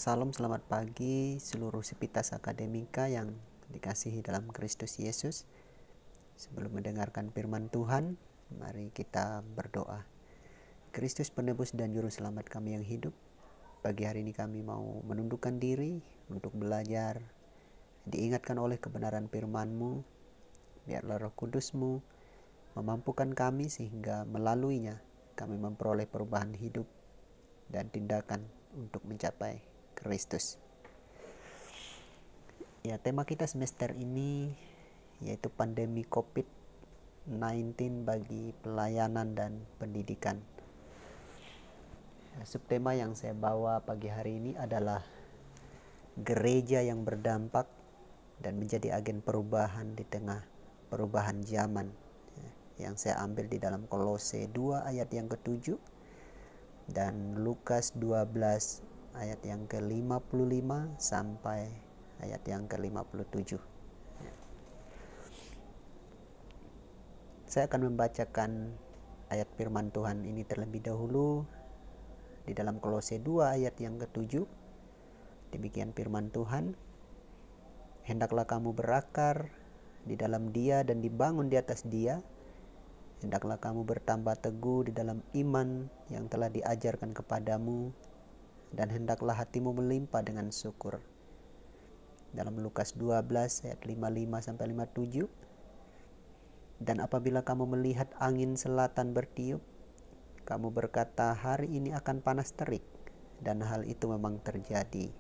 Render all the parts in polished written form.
Salam, selamat pagi seluruh sivitas akademika yang dikasihi dalam Kristus Yesus. Sebelum mendengarkan firman Tuhan, mari kita berdoa. Kristus penebus dan juru selamat kami yang hidup, pagi hari ini kami mau menundukkan diri untuk belajar, diingatkan oleh kebenaran firman-Mu. Biarlah Roh Kudus-Mu memampukan kami sehingga melaluinya kami memperoleh perubahan hidup dan tindakan untuk mencapai Kristus. Ya, tema kita semester ini yaitu pandemi COVID-19 bagi pelayanan dan pendidikan. Subtema yang saya bawa pagi hari ini adalah gereja yang berdampak dan menjadi agen perubahan di tengah perubahan zaman, yang saya ambil di dalam Kolose 2 ayat yang ke-7 dan Lukas 12 ayat yang ke-55 sampai ayat yang ke-57. Saya akan membacakan ayat firman Tuhan ini terlebih dahulu di dalam Kolose 2 ayat yang ke-7. Demikian firman Tuhan. Hendaklah kamu berakar di dalam Dia dan dibangun di atas Dia. Hendaklah kamu bertambah teguh di dalam iman yang telah diajarkan kepadamu, dan hendaklah hatimu melimpah dengan syukur. Dalam Lukas 12 ayat 55 sampai 57. Dan apabila kamu melihat angin selatan bertiup, kamu berkata, hari ini akan panas terik, dan hal itu memang terjadi.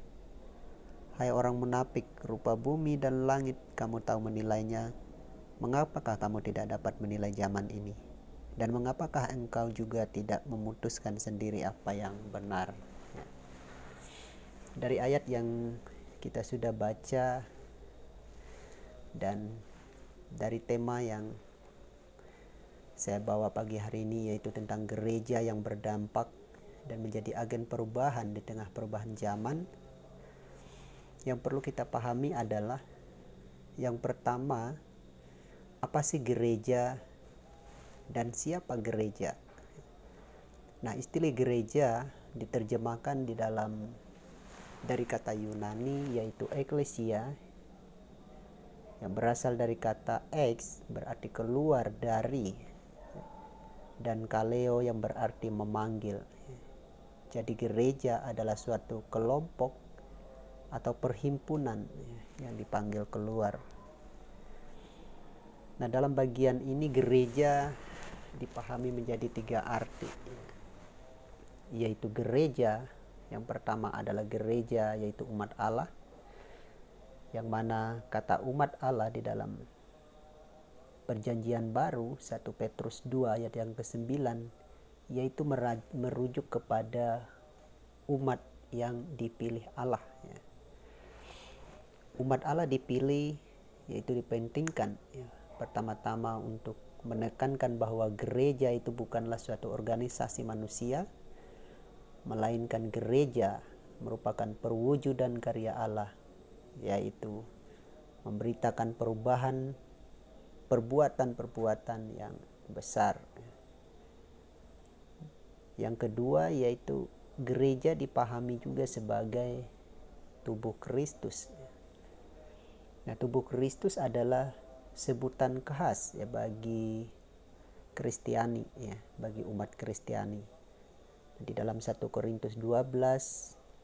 Hai orang munafik, rupa bumi dan langit kamu tahu menilainya. Mengapakah kamu tidak dapat menilai zaman ini? Dan mengapakah engkau juga tidak memutuskan sendiri apa yang benar? Dari ayat yang kita sudah baca dan dari tema yang saya bawa pagi hari ini, yaitu tentang gereja yang berdampak dan menjadi agen perubahan di tengah perubahan zaman, yang perlu kita pahami adalah yang pertama, apa sih gereja dan siapa gereja? Nah, istilah gereja diterjemahkan dari kata Yunani yaitu ekklesia, yang berasal dari kata ex berarti keluar dari, dan kaleo yang berarti memanggil. Jadi gereja adalah suatu kelompok atau perhimpunan yang dipanggil keluar. Nah, dalam bagian ini gereja dipahami menjadi 3 arti, yaitu gereja yang pertama adalah gereja yaitu umat Allah, yang mana kata umat Allah di dalam perjanjian baru 1 Petrus 2 ayat yang ke-9 yaitu merujuk kepada umat yang dipilih Allah. Umat Allah dipilih yaitu dipentingkan pertama-tama untuk menekankan bahwa gereja itu bukanlah suatu organisasi manusia, melainkan gereja merupakan perwujudan karya Allah, yaitu memberitakan perubahan perbuatan-perbuatan yang besar. Yang kedua yaitu gereja dipahami juga sebagai tubuh Kristus. Nah, tubuh Kristus adalah sebutan khas bagi Kristiani, bagi umat Kristiani. Di dalam 1 Korintus 12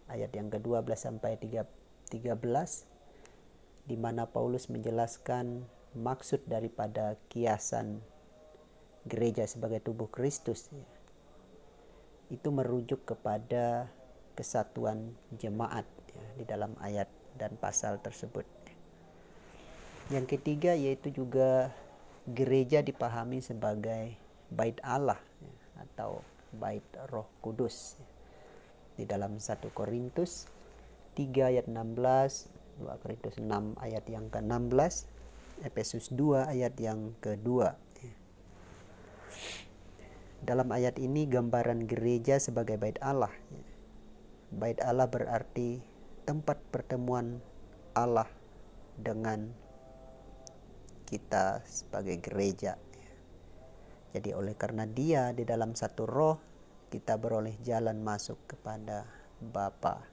ayat yang ke-12 sampai 13 di mana Paulus menjelaskan maksud daripada kiasan gereja sebagai tubuh Kristus, itu merujuk kepada kesatuan jemaat di dalam ayat dan pasal tersebut. Yang ketiga yaitu juga gereja dipahami sebagai bait Allah atau bait Roh Kudus. Di dalam 1 Korintus 3 ayat 16, 2 Korintus 6 ayat yang ke-16, Efesus 2 ayat yang ke-2. Dalam ayat ini gambaran gereja sebagai bait Allah. Bait Allah berarti tempat pertemuan Allah dengan kita sebagai gereja. Jadi oleh karena Dia di dalam satu roh, kita beroleh jalan masuk kepada Bapa.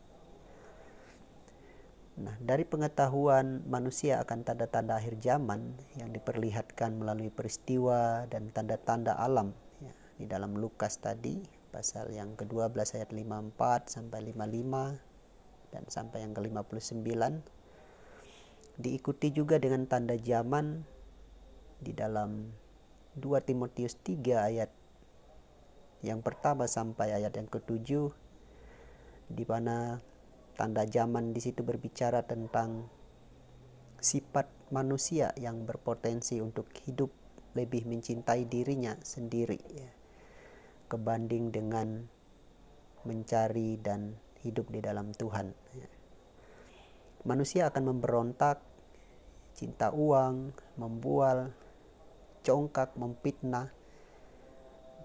Nah, dari pengetahuan manusia akan tanda-tanda akhir zaman yang diperlihatkan melalui peristiwa dan tanda-tanda alam, ya, di dalam Lukas tadi, pasal yang ke-12 ayat 54 sampai 55 dan sampai yang ke-59, diikuti juga dengan tanda zaman di dalam 2 Timotius 3 ayat yang pertama sampai ayat yang ke-7, di mana tanda zaman di situ berbicara tentang sifat manusia yang berpotensi untuk hidup lebih mencintai dirinya sendiri, ya, kebanding dengan mencari dan hidup di dalam Tuhan. Ya. Manusia akan memberontak, cinta uang, membual, congkak, memfitnah,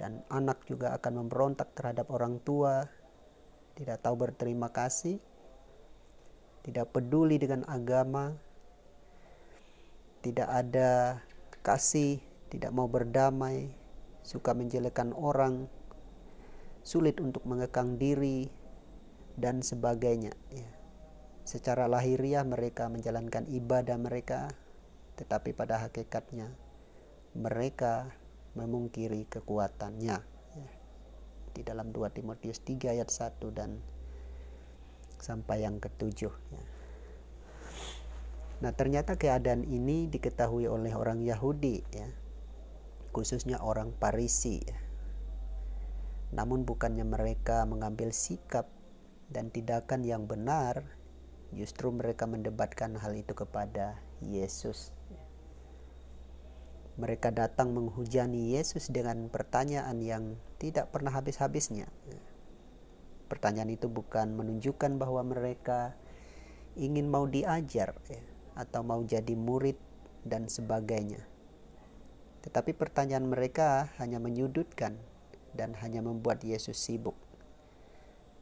dan anak juga akan memberontak terhadap orang tua, tidak tahu berterima kasih, tidak peduli dengan agama, tidak ada kasih, tidak mau berdamai, suka menjelekkan orang, sulit untuk mengekang diri, dan sebagainya. Ya. Secara lahiriah mereka menjalankan ibadah mereka, tetapi pada hakikatnya mereka memungkiri kekuatannya. Ya. Di dalam 2 Timotius 3 ayat 1 dan sampai yang ke-7. Ya. Nah, ternyata keadaan ini diketahui oleh orang Yahudi, ya, khususnya orang Farisi. Ya. Namun bukannya mereka mengambil sikap dan tindakan yang benar, justru mereka mendebatkan hal itu kepada Yesus. Mereka datang menghujani Yesus dengan pertanyaan yang tidak pernah habis-habisnya. Pertanyaan itu bukan menunjukkan bahwa mereka ingin mau diajar, ya, atau mau jadi murid dan sebagainya. Tetapi pertanyaan mereka hanya menyudutkan dan hanya membuat Yesus sibuk,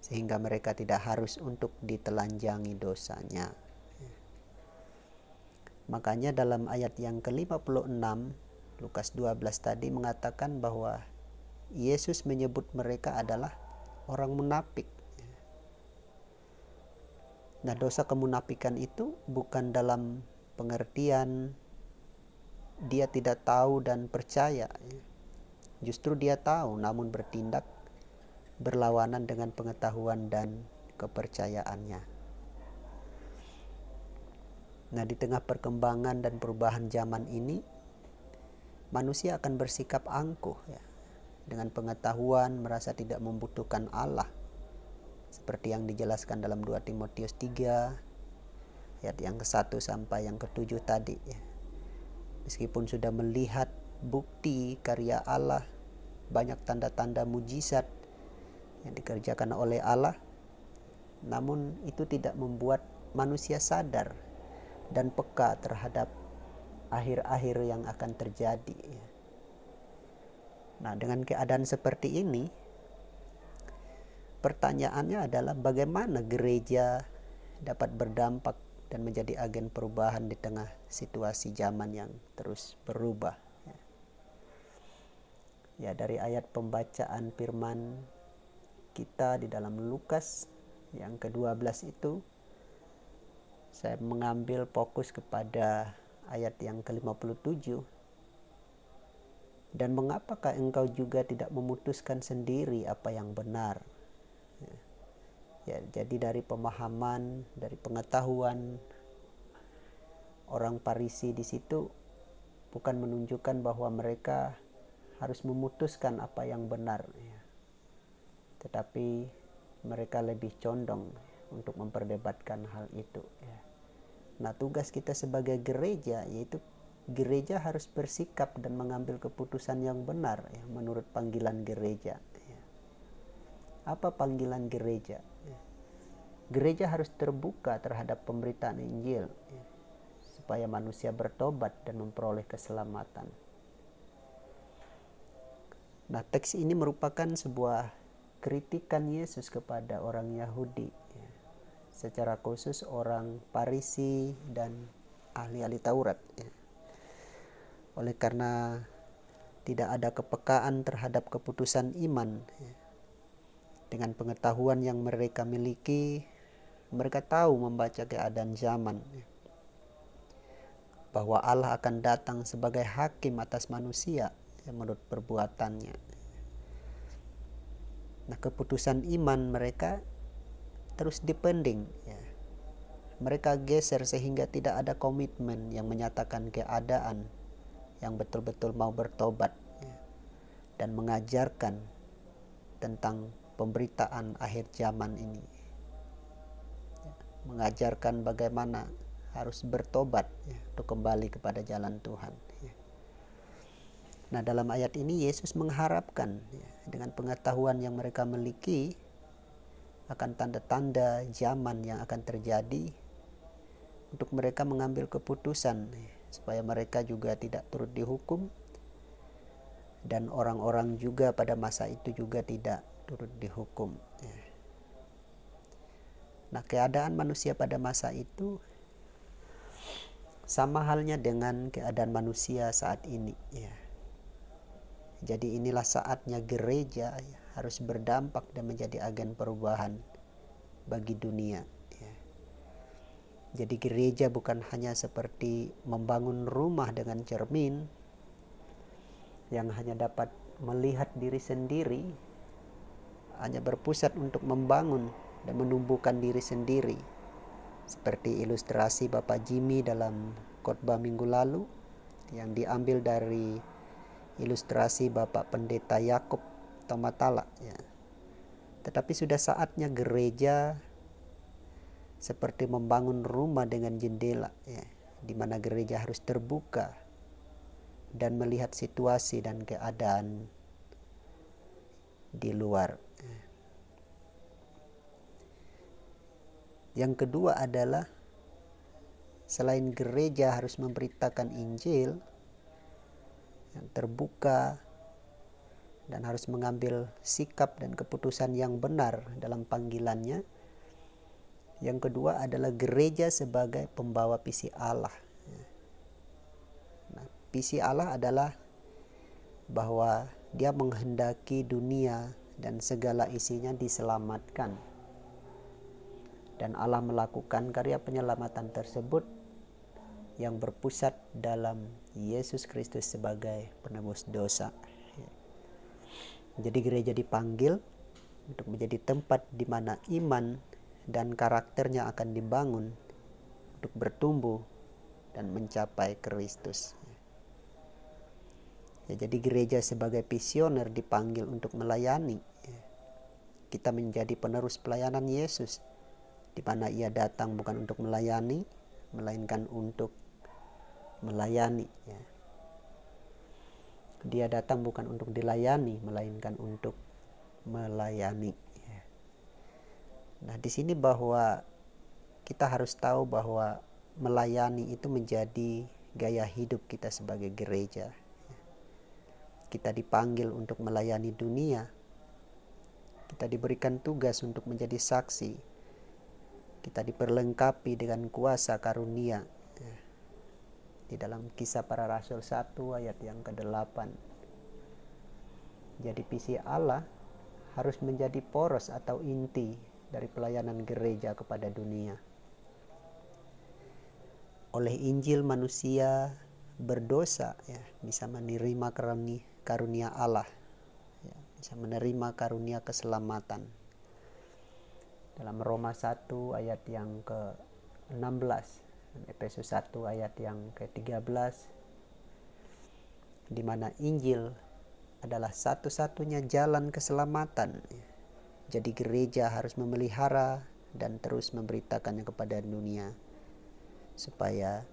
sehingga mereka tidak harus untuk ditelanjangi dosanya. Makanya dalam ayat yang ke-56 Lukas 12 tadi mengatakan bahwa Yesus menyebut mereka adalah orang munafik. Nah, dosa kemunafikan itu bukan dalam pengertian dia tidak tahu dan percaya. Justru dia tahu namun bertindak berlawanan dengan pengetahuan dan kepercayaannya. Nah, di tengah perkembangan dan perubahan zaman ini, manusia akan bersikap angkuh, ya, dengan pengetahuan merasa tidak membutuhkan Allah, seperti yang dijelaskan dalam 2 Timotius 3 ayat yang ke-1 sampai yang ke-7 tadi, ya. Meskipun sudah melihat bukti karya Allah, banyak tanda-tanda mujizat yang dikerjakan oleh Allah, namun itu tidak membuat manusia sadar dan peka terhadap akhir-akhir yang akan terjadi. Nah, dengan keadaan seperti ini, pertanyaannya adalah bagaimana gereja dapat berdampak dan menjadi agen perubahan di tengah situasi zaman yang terus berubah. Ya, dari ayat pembacaan firman kita di dalam Lukas yang ke-12 itu, saya mengambil fokus kepada ayat yang ke-57. Dan mengapakah engkau juga tidak memutuskan sendiri apa yang benar? Ya, jadi dari pemahaman, dari pengetahuan orang Farisi di situ bukan menunjukkan bahwa mereka harus memutuskan apa yang benar, ya. Tetapi mereka lebih condong untuk memperdebatkan hal itu, ya. Nah, tugas kita sebagai gereja yaitu gereja harus bersikap dan mengambil keputusan yang benar, ya, menurut panggilan gereja. Ya. Apa panggilan gereja? Ya. Gereja harus terbuka terhadap pemberitaan Injil, ya, supaya manusia bertobat dan memperoleh keselamatan. Nah, teks ini merupakan sebuah kritikan Yesus kepada orang Yahudi, ya, secara khusus orang Farisi dan ahli-ahli Taurat, ya. Oleh karena tidak ada kepekaan terhadap keputusan iman, ya, dengan pengetahuan yang mereka miliki, Mereka tahu membaca keadaan zaman, bahwa Allah akan datang sebagai hakim atas manusia yang menurut perbuatannya. Nah, keputusan iman mereka terus dipending, ya. Mereka geser sehingga tidak ada komitmen yang menyatakan keadaan yang betul-betul mau bertobat, ya, dan mengajarkan tentang pemberitaan akhir zaman ini, ya, mengajarkan bagaimana harus bertobat, ya, untuk kembali kepada jalan Tuhan, ya. Nah, dalam ayat ini Yesus mengharapkan, ya, dengan pengetahuan yang mereka miliki akan tanda-tanda zaman yang akan terjadi, untuk mereka mengambil keputusan, ya, supaya mereka juga tidak turut dihukum, dan orang-orang juga pada masa itu juga tidak turut dihukum, ya. Nah, keadaan manusia pada masa itu sama halnya dengan keadaan manusia saat ini, ya. Jadi inilah saatnya gereja, ya, harus berdampak dan menjadi agen perubahan bagi dunia, ya. Jadi gereja bukan hanya seperti membangun rumah dengan cermin yang hanya dapat melihat diri sendiri, hanya berpusat untuk membangun dan menumbuhkan diri sendiri, seperti ilustrasi Bapak Jimmy dalam khotbah minggu lalu yang diambil dari ilustrasi Bapak Pendeta Yakob Tomatala, ya. Tetapi sudah saatnya gereja seperti membangun rumah dengan jendela, ya, di mana gereja harus terbuka dan melihat situasi dan keadaan di luar. Yang kedua adalah selain gereja harus memberitakan Injil yang terbuka dan harus mengambil sikap dan keputusan yang benar dalam panggilannya, yang kedua adalah gereja sebagai pembawa visi Allah. Nah, visi Allah adalah bahwa Dia menghendaki dunia dan segala isinya diselamatkan. Dan Allah melakukan karya penyelamatan tersebut yang berpusat dalam Yesus Kristus sebagai penebus dosa. Jadi gereja dipanggil untuk menjadi tempat di mana iman dan karakternya akan dibangun untuk bertumbuh dan mencapai Kristus. Ya, jadi gereja sebagai visioner dipanggil untuk melayani. Kita menjadi penerus pelayanan Yesus, di mana Ia datang bukan untuk melayani, melainkan untuk melayani, ya. Dia datang bukan untuk dilayani, melainkan untuk melayani, ya. Nah, di sini bahwa kita harus tahu bahwa melayani itu menjadi gaya hidup kita sebagai gereja. Kita dipanggil untuk melayani dunia. Kita diberikan tugas untuk menjadi saksi. Kita diperlengkapi dengan kuasa karunia, ya. Di dalam Kisah Para Rasul 1 ayat yang ke-8. Jadi visi Allah harus menjadi poros atau inti dari pelayanan gereja kepada dunia. Oleh Injil manusia berdosa, ya, bisa menerima karunia Allah, ya, bisa menerima karunia keselamatan. Dalam Roma 1 ayat yang ke-16 dan Efesus 1 ayat yang ke-13, di mana Injil adalah satu-satunya jalan keselamatan. Jadi gereja harus memelihara dan terus memberitakannya kepada dunia, supaya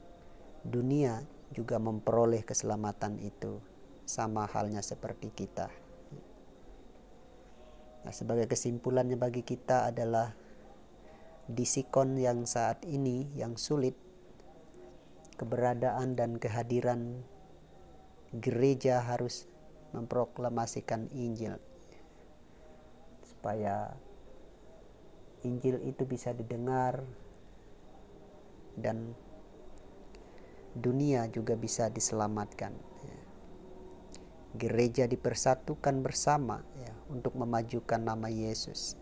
dunia juga memperoleh keselamatan itu, sama halnya seperti kita. Nah, sebagai kesimpulannya bagi kita adalah di sikon yang saat ini yang sulit, keberadaan dan kehadiran gereja harus memproklamasikan Injil, supaya Injil itu bisa didengar dan dunia juga bisa diselamatkan. Gereja dipersatukan bersama, ya, untuk memajukan nama Yesus.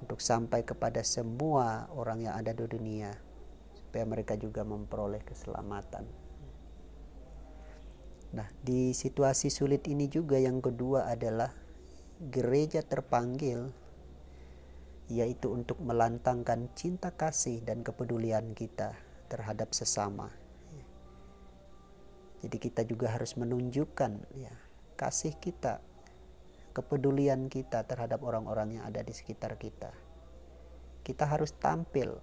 untuk sampai kepada semua orang yang ada di dunia, supaya mereka juga memperoleh keselamatan. Nah, di situasi sulit ini juga yang kedua adalah gereja terpanggil, yaitu untuk melantangkan cinta kasih dan kepedulian kita terhadap sesama. Jadi kita juga harus menunjukkan kasih kita, kepedulian kita terhadap orang-orang yang ada di sekitar kita. Kita harus tampil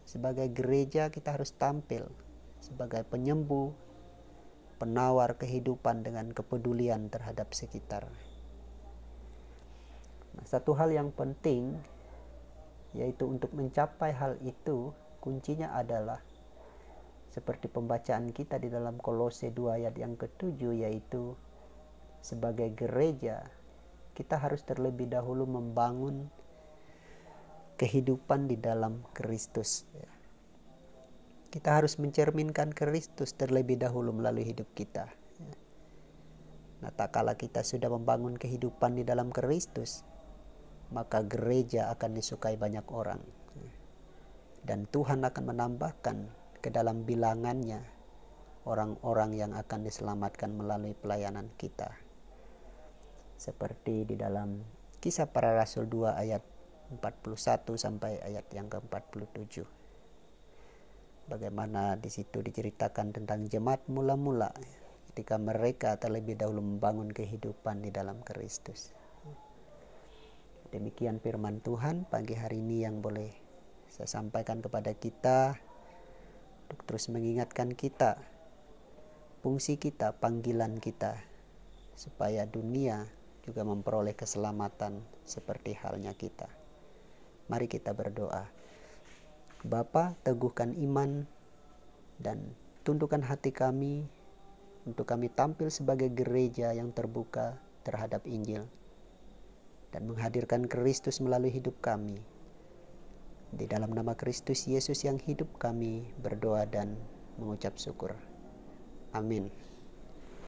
sebagai gereja, kita harus tampil sebagai penyembuh, penawar kehidupan dengan kepedulian terhadap sekitar. Nah, satu hal yang penting yaitu untuk mencapai hal itu, kuncinya adalah seperti pembacaan kita di dalam Kolose 2 ayat yang ke-7, yaitu sebagai gereja kita harus terlebih dahulu membangun kehidupan di dalam Kristus. Kita harus mencerminkan Kristus terlebih dahulu melalui hidup kita. Nah, tak kala kita sudah membangun kehidupan di dalam Kristus, maka gereja akan disukai banyak orang. Dan Tuhan akan menambahkan ke dalam bilangannya orang-orang yang akan diselamatkan melalui pelayanan kita. Seperti di dalam Kisah Para Rasul 2 ayat 41 sampai ayat yang ke-47. Bagaimana di situ diceritakan tentang jemaat mula-mula ketika mereka terlebih dahulu membangun kehidupan di dalam Kristus. Demikian firman Tuhan pagi hari ini yang boleh saya sampaikan kepada kita, untuk terus mengingatkan kita, fungsi kita, panggilan kita, supaya dunia juga memperoleh keselamatan seperti halnya kita. Mari kita berdoa. Bapa, teguhkan iman dan tundukkan hati kami untuk kami tampil sebagai gereja yang terbuka terhadap Injil dan menghadirkan Kristus melalui hidup kami. Di dalam nama Kristus Yesus yang hidup, kami berdoa dan mengucap syukur. Amin.